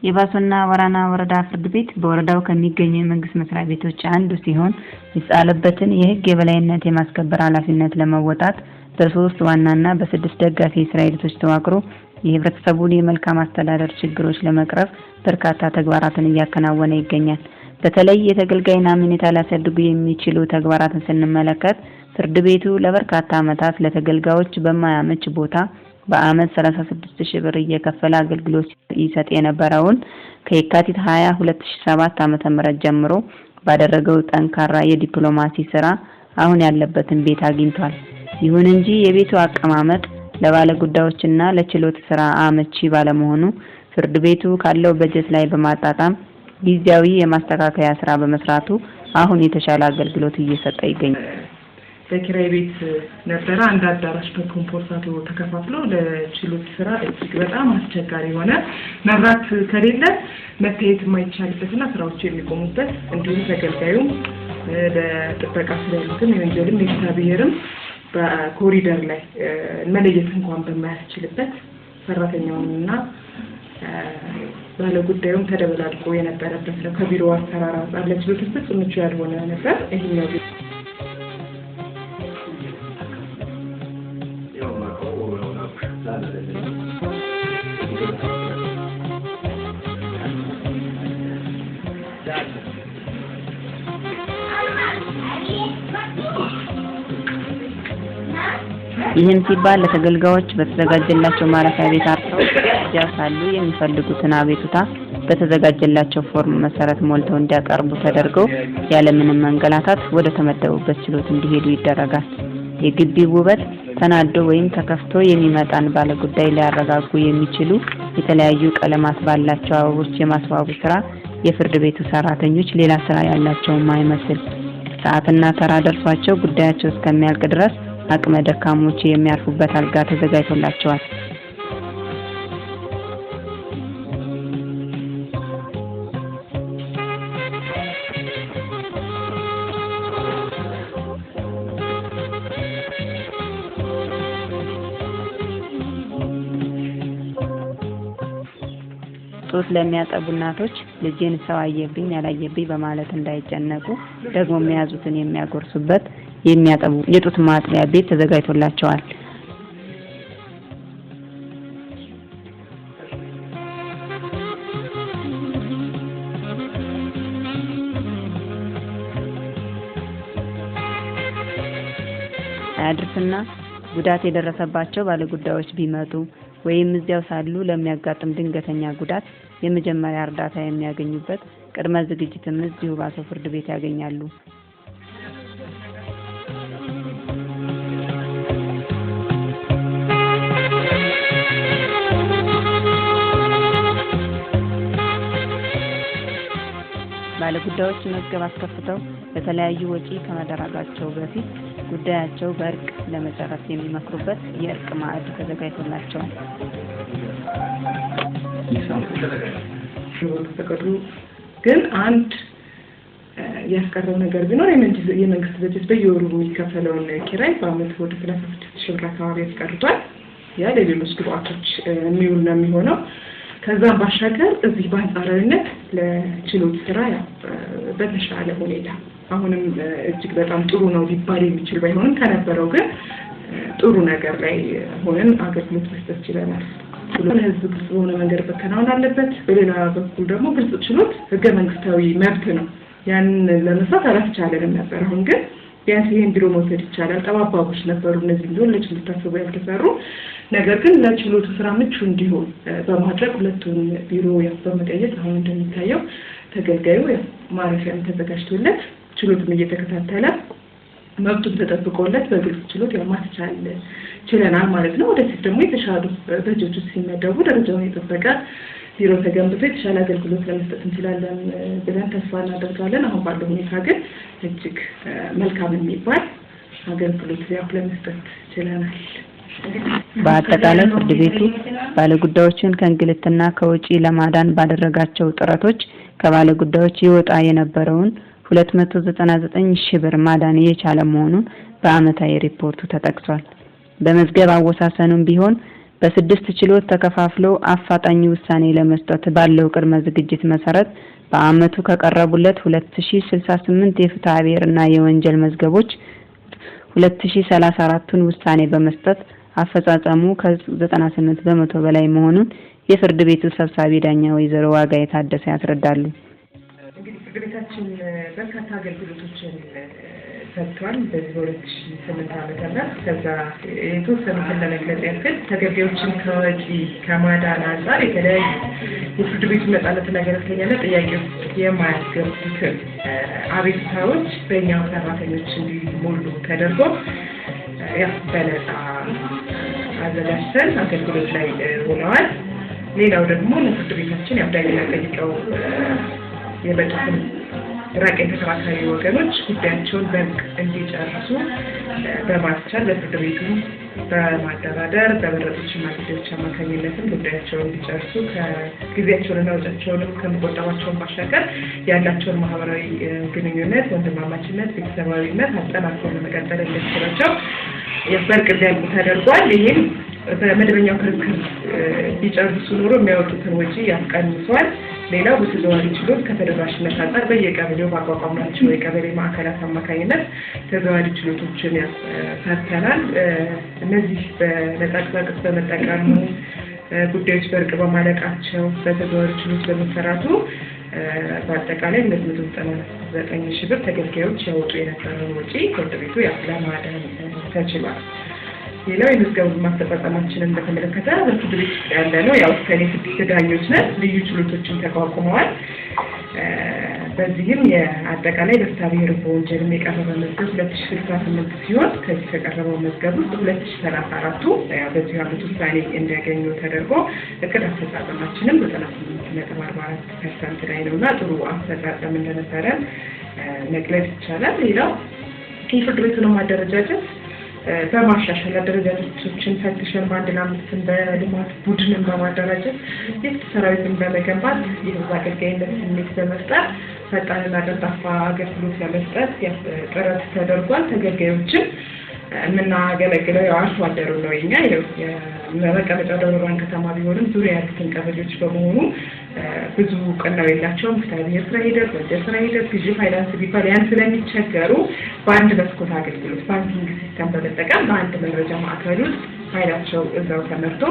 የባሶና ወራና ወረዳ ፍርድ ቤት በወረዳው ከሚገኙ የመንግስት መስሪያ ቤቶች አንዱ ሲሆን የተጣለበትን የህግ የበላይነት የማስከበር ኃላፊነት ለመወጣት በሶስት ዋናና በስድስት ደጋፊ የስራ ሂደቶች ተዋቅሮ የህብረተሰቡን የመልካም አስተዳደር ችግሮች ለመቅረፍ በርካታ ተግባራትን እያከናወነ ይገኛል። በተለይ የተገልጋይን አመኔታ ሊያሳድጉ የሚችሉ ተግባራትን ስንመለከት ፍርድ ቤቱ ለበርካታ ዓመታት ለተገልጋዮች በማያመች ቦታ በአመት 36,000 ብር እየከፈለ አገልግሎት ይሰጥ የነበረውን ከየካቲት 20 2007 ዓ.ም ጀምሮ ባደረገው ጠንካራ የዲፕሎማሲ ስራ አሁን ያለበትን ቤት አግኝቷል። ይሁን እንጂ የቤቱ አቀማመጥ ለባለ ጉዳዮችና ለችሎት ስራ አመቺ ባለመሆኑ ፍርድ ቤቱ ካለው በጀት ላይ በማጣጣም ጊዜያዊ የማስተካከያ ስራ በመስራቱ አሁን የተሻለ አገልግሎት እየሰጠ ይገኛል። በኪራይ ቤት ነበር አንድ አዳራሽ በኮምፖርሳቶ ተከፋፍሎ ለችሎት ስራ እጅግ በጣም አስቸጋሪ ሆነ። መብራት ከሌለ መታየት የማይቻልበትና ስራዎች የሚቆሙበት እንዲሁም ተገልጋዩም በጥበቃ ስለያሉትም የወንጀልም የፍትሐብሔርም በኮሪደር ላይ መለየት እንኳን በማያስችልበት ሰራተኛውንና ባለጉዳዩም ተደበላልቆ የነበረበት ነው። ከቢሮ አሰራር አንጻር ለችሎት ፍጹም ምቹ ያልሆነ ነበር። ይሄኛው ይህም ሲባል ለተገልጋዮች በተዘጋጀላቸው ማረፊያ ቤት አርፈው እዚያ ሳሉ የሚፈልጉትን አቤቱታ በተዘጋጀላቸው ፎርም መሰረት ሞልተው እንዲያቀርቡ ተደርገው ያለምንም መንገላታት ወደ ተመደቡበት ችሎት እንዲሄዱ ይደረጋል። የግቢው ውበት ተናዶ ወይም ተከፍቶ የሚመጣን ባለጉዳይ ሊያረጋጉ የሚችሉ የተለያዩ ቀለማት ባላቸው አበቦች የማስዋቡ ስራ የፍርድ ቤቱ ሰራተኞች ሌላ ስራ ያላቸው ማይመስል ሰዓትና ተራ ደርሷቸው ጉዳያቸው እስከሚያልቅ ድረስ አቅመ ደካሞች የሚያርፉበት አልጋ ተዘጋጅቶላቸዋል። ጡት ለሚያጠቡ እናቶች ልጄን ሰው አየብኝ ያላየብኝ በማለት እንዳይጨነቁ ደግሞ የሚያዙትን የሚያጎርሱበት የሚያጠቡ የጡት ማጥቢያ ቤት ተዘጋጅቶላቸዋል። አያድርስና ጉዳት የደረሰባቸው ባለጉዳዮች ቢመጡ ወይም እዚያው ሳሉ ለሚያጋጥም ድንገተኛ ጉዳት የመጀመሪያ እርዳታ የሚያገኙበት ቅድመ ዝግጅትም እዚሁ ባሶ ፍርድ ቤት ያገኛሉ። ባለጉዳዮች መዝገብ አስከፍተው ለተለያዩ ወጪ ከመደረጋቸው በፊት ጉዳያቸው በእርቅ ለመጨረስ የሚመክሩበት የእርቅ ማዕድ ተዘጋጅቶላቸዋል። ግን አንድ ያስቀረው ነገር ቢኖር የመንግስት በጀት በየወሩ የሚከፈለውን ኪራይ በአመት ወደ 36,000 ብር አካባቢ ያስቀርቷል። ያ ለሌሎች ግብአቶች የሚውል ነው የሚሆነው። ከዛም ባሻገር እዚህ በአንጻራዊነት ለችሎት ስራ በተሻለ ሁኔታ አሁንም እጅግ በጣም ጥሩ ነው ሊባል የሚችል ባይሆንም ከነበረው ግን ጥሩ ነገር ላይ ሆነን አገልግሎት መስጠት ችለናል። ለህዝብ ግልጽ በሆነ መንገድ መከናወን አለበት። በሌላ በኩል ደግሞ ግልጽ ችሎት ህገ መንግስታዊ መብት ነው። ያንን ለመስራት አላስቻለንም ነበር። አሁን ግን ቢያንስ ይሄን ቢሮ መውሰድ ይቻላል። ጠባባቦች ነበሩ እነዚህ ቢሆን ለችሎት ታስበው ያልተሰሩ ነገር ግን ለችሎቱ ስራ ምቹ እንዲሆን በማድረግ ሁለቱን ቢሮ በመቀየስ አሁን እንደሚታየው ተገልጋዩ ማረፊያም ተዘጋጅቶለት ችሎቱን እየተከታተለ መብቱን ተጠብቆለት በግልጽ ችሎት ማስቻል ችለናል ማለት ነው። ወደፊት ደግሞ የተሻሉ በጀቶች ሲመደቡ ደረጃውን የጠበቀ ቢሮ ተገንብቶ የተሻለ አገልግሎት ለመስጠት እንችላለን ብለን ተስፋ እናደርጋለን። አሁን ባለው ሁኔታ ግን እጅግ መልካም የሚባል አገልግሎት ለመስጠት ችለናል። በአጠቃላይ ፍርድ ቤቱ ባለጉዳዮችን ከእንግልትና ከወጪ ለማዳን ባደረጋቸው ጥረቶች ከባለጉዳዮች ይወጣ የነበረውን 299,000 ብር ማዳን የቻለ መሆኑን በአመታዊ ሪፖርቱ ተጠቅሷል። በመዝገብ አወሳሰኑም ቢሆን በስድስት ችሎት ተከፋፍሎ አፋጣኝ ውሳኔ ለመስጠት ባለው ቅድመ ዝግጅት መሰረት በአመቱ ከቀረቡለት 2068 የፍትሐ ብሔርና የወንጀል መዝገቦች 2034ቱን ውሳኔ በመስጠት አፈጻጸሙ ከ98 በመቶ በላይ መሆኑን የፍርድ ቤቱ ሰብሳቢ ዳኛ ወይዘሮ ዋጋዬ ታደሰ ያስረዳሉ። እንግዲህ ፍርድ ቤታችን በርካታ አገልግሎቶችን ሰጥቷል። በዚህ 2008 ዓመተ ምህረት ከዛ የተወሰኑትን ለመግለጽ ያክል ተገቢዎችን ከወጪ ከማዳን አንጻር የተለያዩ የፍርድ ቤቱ ነጻነትና ገለልተኛነት ጥያቄዎች የማያስገቡትን አቤቱታዎች በእኛው ሰራተኞች እንዲሞሉ ተደርጎ በነጻ አዘጋጅተን አገልግሎት ላይ ውለዋል። ሌላው ደግሞ ለፍርድ ቤታችን ያብዳኝና ጠይቀው የመጡትን ራቅ የተከራካሪ ወገኖች ጉዳያቸውን በእርቅ እንዲጨርሱ በማስቻል ለፍርድ ቤቱ በማደራደር በመረጡት ሽማግሌዎች አማካኝነትም ጉዳያቸውን እንዲጨርሱ ከጊዜያቸውንና ወጪያቸውንም ከመቆጠባቸውን ባሻገር ያላቸውን ማህበራዊ ግንኙነት፣ ወንድማማችነት፣ ቤተሰባዊነት አጠናክረው ለመቀጠል እንዲችላቸው በእርቅ እንዲያልቁ ተደርጓል። ይህም በመደበኛው ክርክር ቢጨርሱ ኖሮ የሚያወጡትን ወጪ ያስቀንሷል። ሌላው በተዘዋዋሪ ችሎት ከተደራሽነት አንጻር በየቀበሌው ባቋቋምናቸው የቀበሌ ማዕከላት አማካኝነት ተዘዋዋሪ ችሎቶችን ሰርተናል። እነዚህ በነጻ ቁሳቁስ በመጠቀሙ ጉዳዮች በእርቅ በማለቃቸው በተዘዋዋሪ ችሎት በመሰራቱ በአጠቃላይ 299 ሺህ ብር ተገልጋዮች ያወጡ የነበረውን ወጪ ፍርድ ቤቱ ለማዳን ተችሏል። ሌላው የመዝገቡ ማስተጣጣማችንን በተመለከተ በፍርድ ቤት ያለ ነው። ያው ከኔ 6 ዳኞች ነን። ልዩ ችሎቶችን ተቋቁመዋል። በዚህም የአጠቃላይ በፍትሐ ብሔር በወንጀል የቀረበ መዝገብ 2068 ሲሆን ከዚህ ከቀረበው መዝገብ ውስጥ 2034ቱ በዚህ ዓመት ውሳኔ እንዲያገኙ ተደርጎ እቅድ አፈጻጸማችንም 98.44% ላይ ነውና ጥሩ አፈጻጸም እንደነበረ መግለጽ ይቻላል። ሌላው የፍርድ ቤቱን ማደረጃጀት በማሻሻል አደረጃጀቶችን ፈትሸን በአንድ ለአምስትን በልማት ቡድንን በማደራጀት የፍትህ ሰራዊትን በመገንባት የህዝብ አገልጋይነት ስሜት በመፍጠር ፈጣንና ቀልጣፋ አገልግሎት ለመስጠት ጥረት ተደርጓል። ተገልጋዮችን የምናገለግለው አርሶ አደሩ ነው። እኛ የመቀመጫ ደብረ ብርሃን ከተማ ቢሆንም ዙሪያ ያሉትን ቀበሌዎች በመሆኑ ብዙ እውቅናው የላቸውም። ፍትሐ ብሔር ስራ ሂደት፣ ወንጀል ስራ ሂደት፣ ግዢ፣ ፋይናንስ ቢባል ያን ስለሚቸገሩ በአንድ መስኮት አገልግሎት ባንኪንግ ሲስተም በመጠቀም በአንድ መረጃ ማዕከል ውስጥ ፋይላቸው እዛው ተመርቶ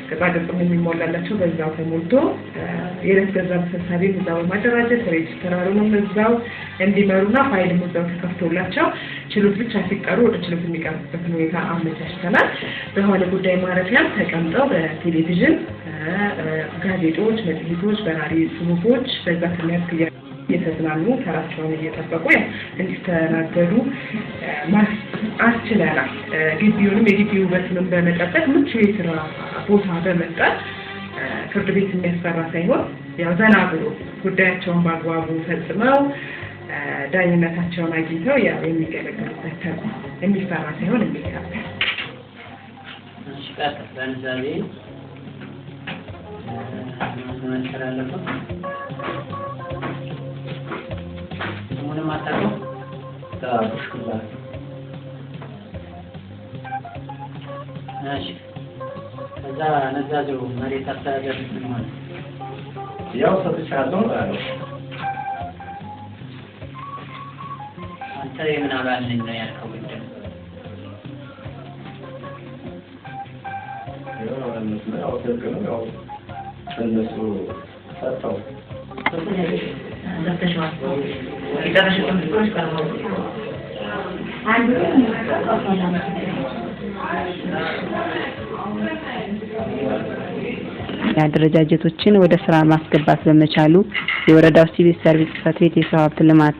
ቅጻቅጽም የሚሞላላቸው በዛው ተሞልቶ የዕለት ገንዘብ ሰብሳቢም እዛው በማደራጀት ሬጅስትራሩንም እዛው እንዲመሩና ፋይልም እዛው ተከፍቶላቸው ችሎት ብቻ ሲቀሩ ወደ ችሎት የሚቀርቡበትን ሁኔታ አመቻችተናል። በሆነ ጉዳይ ማረፊያም ተቀምጠው በቴሌቪዥን ጋዜጦች፣ መጽሔቶች፣ በራሪ ጽሁፎች በዛ ትምህርት እየተዝናኑ ተራቸውን እየጠበቁ እንዲስተናገዱ አስችለናል። ግቢውንም የግቢ ውበቱንም በመጠበቅ ምቹ የስራ ቦታ በመስጠት ፍርድ ቤት የሚያስፈራ ሳይሆን ያው ዘና ብሎ ጉዳያቸውን በአግባቡ ፈጽመው ዳኝነታቸውን አግኝተው ያው የሚገለገሉበት ተቋም የሚፈራ ሳይሆን የሚከበር በንዛቤ መመሰር አለበት። ስሙንም አታውቀው? ታውቁሽኩላ። እሺ፣ ከዛ ነዛዙ መሬት አስተዳደር ምን ማለት ያው ሰጥቻለሁ አለ። አንተ የምን አባል ነኝ ነው ያልከው? ያው ተገኘው ያው እነሱ ሰጣው አደረጃጀቶችን ወደ ስራ ማስገባት በመቻሉ የወረዳው ሲቪል ሰርቪስ ጽሕፈት ቤት የሰው ሀብት ልማት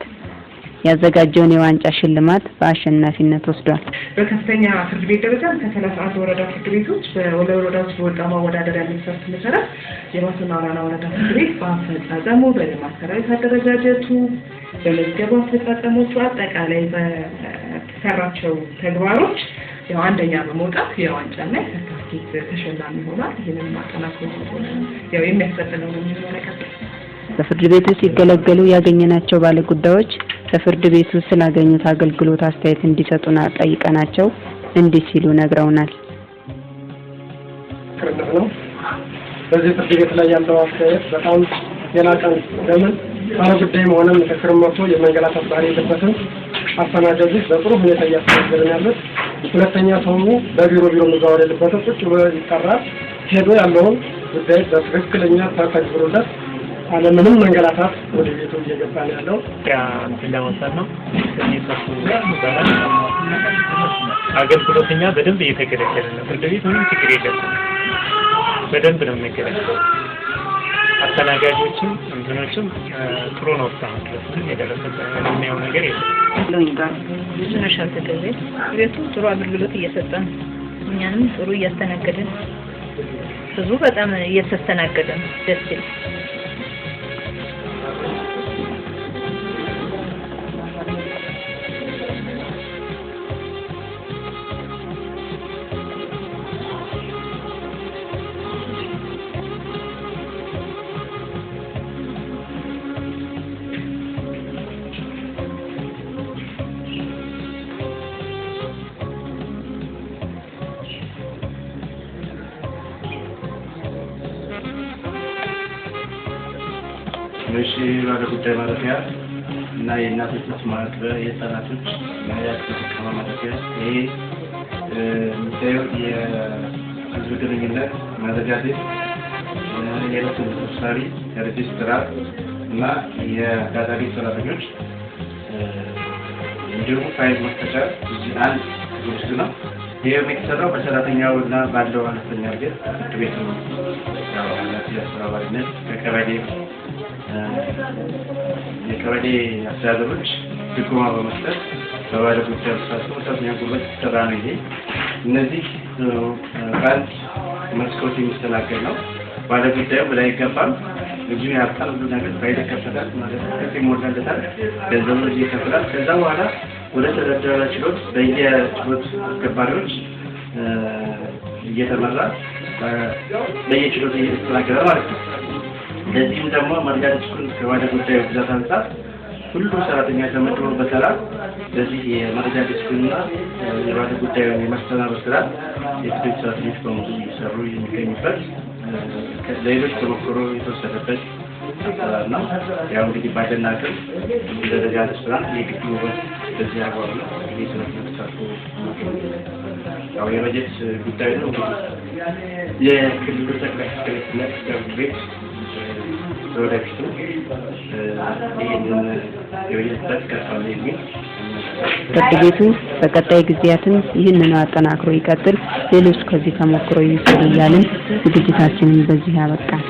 ያዘጋጀውን የዋንጫ ሽልማት በአሸናፊነት ወስዷል። በከፍተኛ ፍርድ ቤት ደረጃ ከ31 ወረዳ ፍርድ ቤቶች በወረዳዎች በወጣ ማወዳደሪያ መስፈርት መሰረት የባሶና ዋና ወረዳ ፍርድ ቤት በአፈጻጸሙ በልማት ሰራዊት አደረጃጀቱ በመዝገቡ አፈጻጸሞቹ አጠቃላይ በተሰራቸው ተግባሮች ያው አንደኛ በመውጣት የዋንጫና የሰርቲፊኬት ተሸላሚ ሆኗል። ይህንን ማጠናከር ያው የሚያስፈጽመው ነው የሚሆነው። በፍርድ ቤቱ ሲገለገሉ ያገኘናቸው ባለጉዳዮች በፍርድ ቤቱ ስላገኙት አገልግሎት አስተያየት እንዲሰጡና ጠይቀናቸው እንዲህ ሲሉ ነግረውናል። ምስክርነት ነው። በዚህ ፍርድ ቤት ላይ ያለው አስተያየት በጣም የላቀ ነው። ለምን ባለጉዳይም ሆነ ምስክርም መጥቶ የመንገላታት ባህሪ የለበትም። አስተናጋጅ በጥሩ ሁኔታ እያስተናገደ ያለው። ሁለተኛ ሰው በቢሮ መዛወር የለበትም። ቁጭ ብሎ ይጠራል። ሄዶ ያለውን ጉዳይ በትክክለኛ ተፈጽሞለት አለምንም መንገላታት ወደ ቤቱ እየገባ ነው ያለው። ለመውሰድ ነው። አገልግሎተኛ በደንብ እየተገለገለ ነው። ፍርድ ቤት ምንም ችግር የለም። በደንብ ነው የሚገለገለው። አስተናጋጆችም እንትኖችም ጥሩ ነው። ታውቃለህ የደረሰበት ምንም ነገር የለም። ብዙ ነሻል ተገዘ ቤቱ ጥሩ አገልግሎት እየሰጠ ነው። እኛንም ጥሩ እያስተናገደን ብዙ በጣም እየተስተናገደ ነው። ደስ ይላል። እሺ ባለ ጉዳይ ማረፊያ እና የእናቶች ማረፊያ የህፃናቶች ማያስከተከማ ማረፊያ ይሄ ምታየው የህዝብ ግንኙነት ማዘጋጀት የዕለት ተሰሪ ሬጅስትራር እና የዳታቤዝ ሰራተኞች እንዲሁም ፋይል መክፈቻ እዚህ አንድ ውስጥ ነው። ይሄ የሚሰራው በሰራተኛው እና ባለው አነስተኛ ቤት ፍርድ ቤት ነው። ያው አስተባባሪነት ከቀበሌ የቀበሌ አስተዳደሮች ድጎማ በመስጠት በባለ ጉዳይ ተሳትፎ ሰፊ ጉልበት ተሰራ ነው። ይሄ እነዚህ ባንክ መስኮት የሚስተናገድ ነው። ባለ ጉዳዩ በላይ ይገባል እጁ ያጣል ሁሉ ነገር ፋይል ከፈታል ማለት ነው። ይሞላልታል ገንዘቡ እዚህ ይከፍላል። ከዛ በኋላ ወደ ተደረደረ ችሎት በየችሎት አስከባሪዎች እየተመራ በየችሎት እየተስተናገደ ማለት ነው። ለዚህም ደግሞ መርጃ ዲስኩን ከባለ ጉዳዩ ብዛት አንፃር ሁሉም ሰራተኛ ተመድቦ በተራ ለዚህ የመርጃ ዲስኩንና የባለ ጉዳዩን የማስተናበር ስራ የፍትህ ሰራተኞች በሙሉ እየሰሩ የሚገኙበት ሌሎች ተሞክሮ የተወሰደበት አሰራር ነው። ያው እንግዲህ ባለና ግን ደረጃ ስራ የግቢ ውበት በዚህ አግባብ ነው። ይህ ስራ ተሳትፎ ያው የበጀት ጉዳይ ነው። የክልሉ ጠቅላይ ሚኒስትር ቤት ወደፊቱ ይህንን የበጀት ተከፋለ የሚል ፍርድ ቤቱ በቀጣይ ጊዜያትም ይህንን አጠናክሮ ይቀጥል፣ ሌሎች ከዚህ ተሞክሮ ይወስዱ እያልን ዝግጅታችንን በዚህ ያበቃል።